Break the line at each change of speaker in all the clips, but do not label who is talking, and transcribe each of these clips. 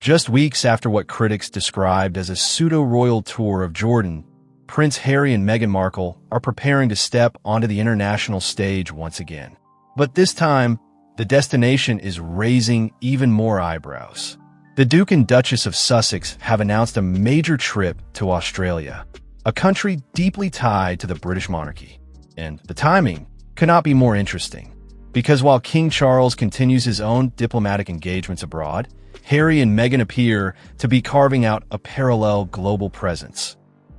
Just weeks after what critics described as a pseudo-royal tour of Jordan, Prince Harry and Meghan Markle are preparing to step onto the international stage once again. But this time, the destination is raising even more eyebrows. The Duke and Duchess of Sussex have announced a major trip to Australia, a country deeply tied to the British monarchy. And the timing could not be more interesting, because while King Charles continues his own diplomatic engagements abroad, Harry and Meghan appear to be carving out a parallel global presence,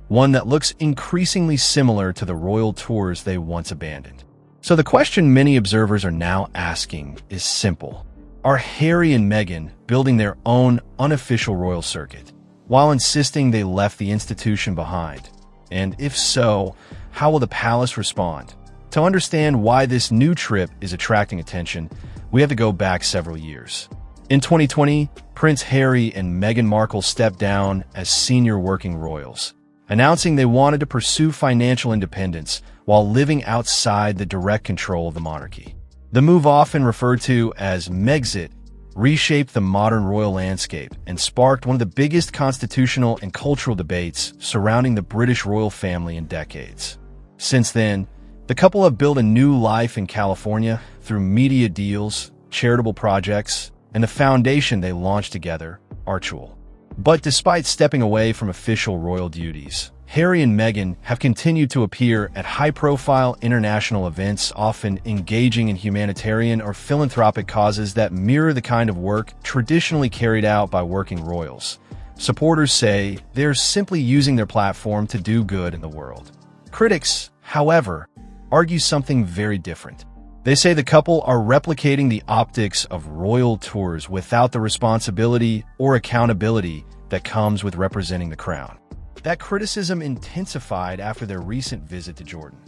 one that looks increasingly similar to the royal tours they once abandoned. So the question many observers are now asking is simple. Are Harry and Meghan building their own unofficial royal circuit, while insisting they left the institution behind? And if so, how will the palace respond? To understand why this new trip is attracting attention, we have to go back several years. In 2020, Prince Harry and Meghan Markle stepped down as senior working royals, announcing they wanted to pursue financial independence while living outside the direct control of the monarchy. The move, often referred to as Megxit, reshaped the modern royal landscape and sparked one of the biggest constitutional and cultural debates surrounding the British royal family in decades. Since then, the couple have built a new life in California through media deals, charitable projects, and the foundation they launched together, Archewell. But despite stepping away from official royal duties, Harry and Meghan have continued to appear at high-profile international events, often engaging in humanitarian or philanthropic causes that mirror the kind of work traditionally carried out by working royals. Supporters say they're simply using their platform to do good in the world. Critics, however, argue something very different. They say the couple are replicating the optics of royal tours without the responsibility or accountability that comes with representing the crown. That criticism intensified after their recent visit to Jordan.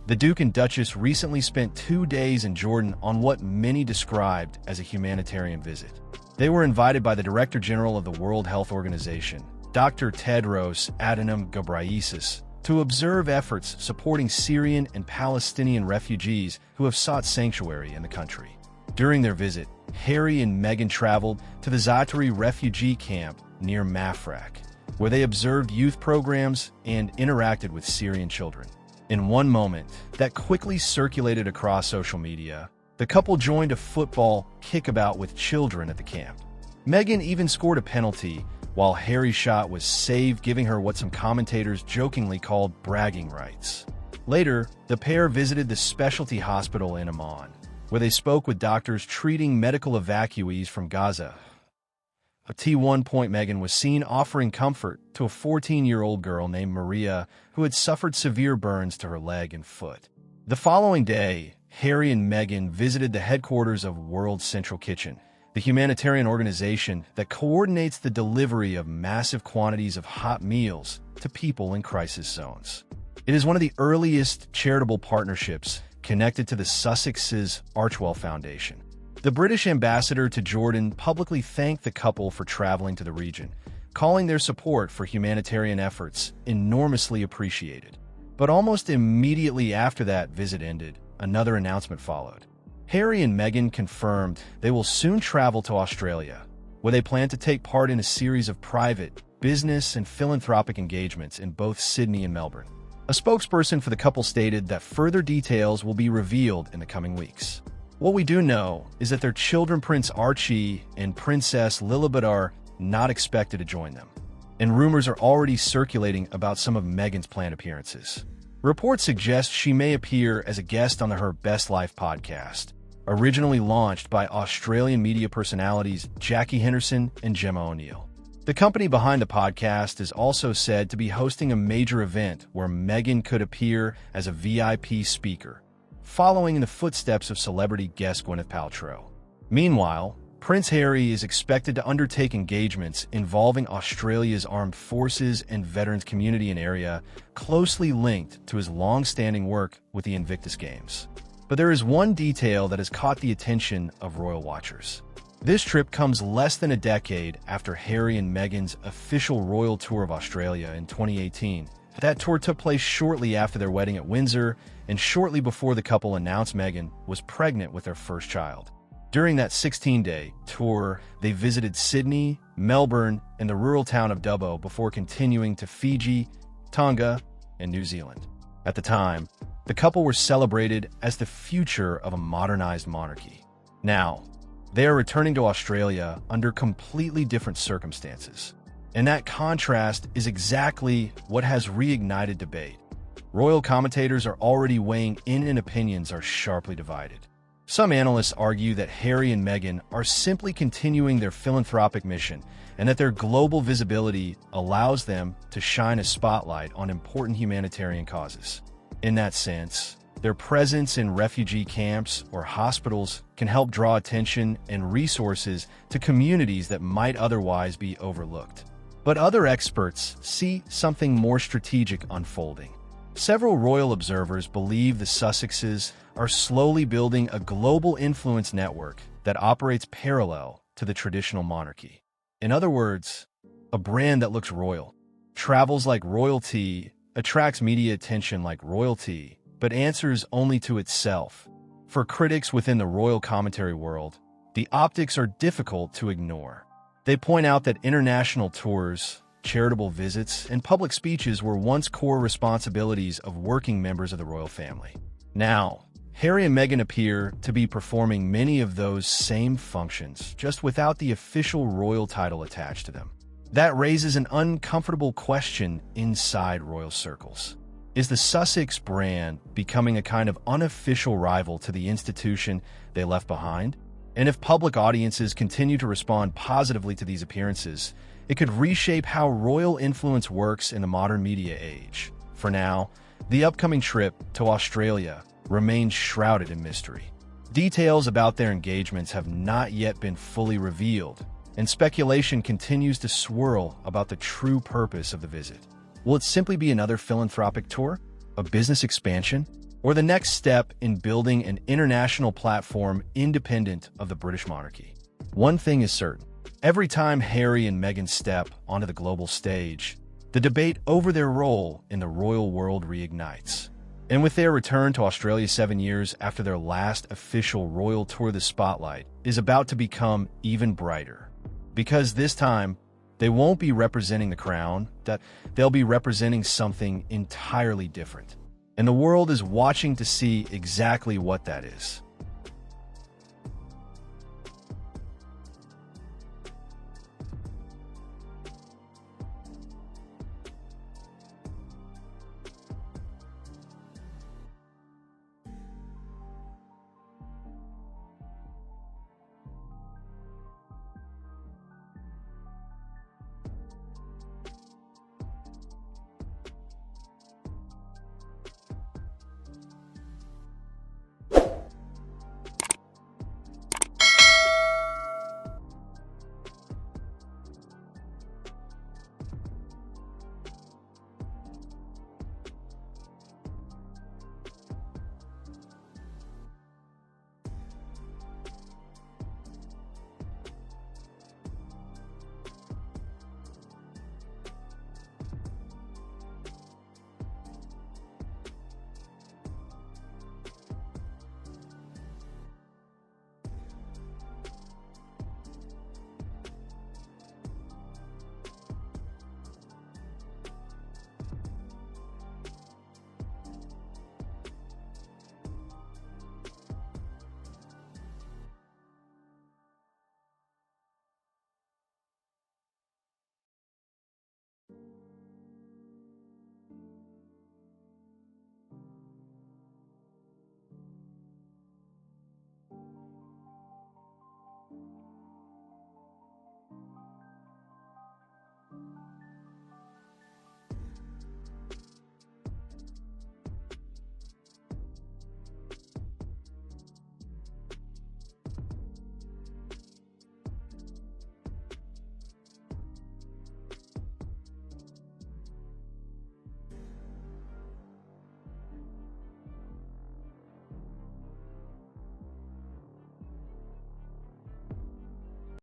The Duke and Duchess recently spent 2 days in Jordan on what many described as a humanitarian visit. They were invited by the Director General of the World Health Organization, Dr. Tedros Adhanom Ghebreyesus, to observe efforts supporting Syrian and Palestinian refugees who have sought sanctuary in the country. During their visit, Harry and Meghan traveled to the Zaatari refugee camp near Mafraq, where they observed youth programs and interacted with Syrian children. In one moment that quickly circulated across social media, the couple joined a football kickabout with children at the camp. Meghan even scored a penalty, while Harry's shot was saved, giving her what some commentators jokingly called bragging rights. Later, the pair visited the specialty hospital in Amman, where they spoke with doctors treating medical evacuees from Gaza. At one point, Meghan was seen offering comfort to a 14-year-old girl named Maria who had suffered severe burns to her leg and foot. The following day, Harry and Meghan visited the headquarters of World Central Kitchen, the humanitarian organization that coordinates the delivery of massive quantities of hot meals to people in crisis zones. It is one of the earliest charitable partnerships connected to the Sussex's Archewell Foundation. The British ambassador to Jordan publicly thanked the couple for traveling to the region, calling their support for humanitarian efforts enormously appreciated. But almost immediately after that visit ended, another announcement followed. Harry and Meghan confirmed they will soon travel to Australia, where they plan to take part in a series of private, business, and philanthropic engagements in both Sydney and Melbourne. A spokesperson for the couple stated that further details will be revealed in the coming weeks. What we do know is that their children Prince Archie and Princess Lilibet are not expected to join them, and rumors are already circulating about some of Meghan's planned appearances. Reports suggest she may appear as a guest on the Her Best Life podcast, originally launched by Australian media personalities Jackie Henderson and Gemma O'Neill. The company behind the podcast is also said to be hosting a major event where Meghan could appear as a VIP speaker, following in the footsteps of celebrity guest Gwyneth Paltrow. Meanwhile, Prince Harry is expected to undertake engagements involving Australia's armed forces and veterans community, an area closely linked to his long-standing work with the Invictus Games. But there is one detail that has caught the attention of royal watchers. This trip comes less than a decade after Harry and Meghan's official royal tour of Australia in 2018. That tour took place shortly after their wedding at Windsor and shortly before the couple announced Meghan was pregnant with their first child. During that 16-day tour, they visited Sydney, Melbourne, and the rural town of Dubbo before continuing to Fiji, Tonga, and New Zealand. At the time, the couple were celebrated as the future of a modernized monarchy. Now, they are returning to Australia under completely different circumstances. And that contrast is exactly what has reignited debate. Royal commentators are already weighing in and opinions are sharply divided. Some analysts argue that Harry and Meghan are simply continuing their philanthropic mission and that their global visibility allows them to shine a spotlight on important humanitarian causes. In that sense, their presence in refugee camps or hospitals can help draw attention and resources to communities that might otherwise be overlooked. But other experts see something more strategic unfolding. Several royal observers believe the Sussexes are slowly building a global influence network that operates parallel to the traditional monarchy. In other words, a brand that looks royal, travels like royalty, attracts media attention like royalty, but answers only to itself. For critics within the royal commentary world, the optics are difficult to ignore. They point out that international tours, charitable visits, and public speeches were once core responsibilities of working members of the royal family. Now, Harry and Meghan appear to be performing many of those same functions, just without the official royal title attached to them. That raises an uncomfortable question inside royal circles. Is the Sussex brand becoming a kind of unofficial rival to the institution they left behind? And if public audiences continue to respond positively to these appearances, it could reshape how royal influence works in the modern media age. For now, the upcoming trip to Australia remains shrouded in mystery. Details about their engagements have not yet been fully revealed, and speculation continues to swirl about the true purpose of the visit. Will it simply be another philanthropic tour, a business expansion, or the next step in building an international platform independent of the British monarchy? One thing is certain. Every time Harry and Meghan step onto the global stage, the debate over their role in the royal world reignites. And with their return to Australia 7 years after their last official royal tour, the spotlight is about to become even brighter. Because this time, they won't be representing the crown, that they'll be representing something entirely different. And the world is watching to see exactly what that is.